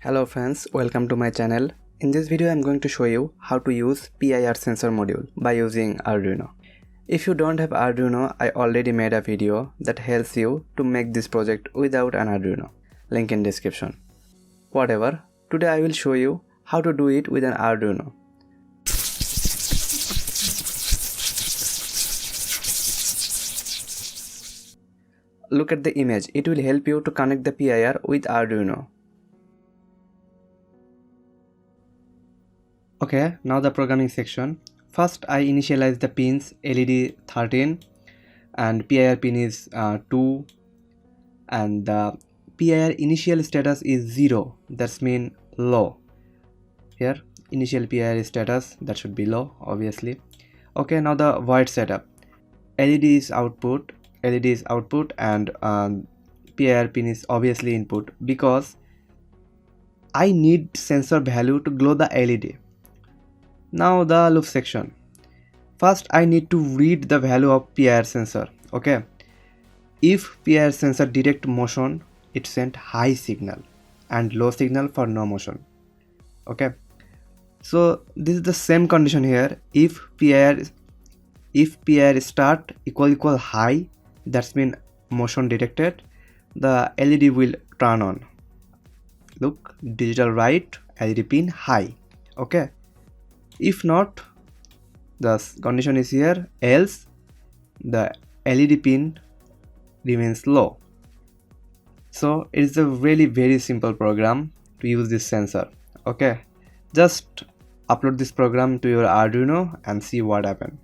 Hello friends, welcome to my channel. In this video I am going to show you how to use PIR sensor module by using Arduino. If you don't have Arduino, I already made a video that helps you to make this project without an Arduino. Link in description. Whatever, today I will show you how to do it with an Arduino. Look at the image, it will help you to connect the PIR with Arduino. Okay, now the programming section. First I initialize the pins LED 13 and PIR pin is 2 and the PIR initial status is 0, that's mean low. Here initial PIR status, that should be low obviously. Okay, now the void setup. LED is output and PIR pin is obviously input because I need sensor value to glow the LED. Now the loop section. First I need to read the value of PIR sensor. Okay, if PIR sensor detect motion, it sent high signal and low signal for no motion. Okay, so this is the same condition here. If PIR start equal high, that's mean motion detected, the LED will turn on. Look, digital write LED pin high. Okay, if not, the condition is here, else the LED pin remains low. So it is a really very simple program to use this sensor. Okay, just upload this program to your Arduino and see what happens.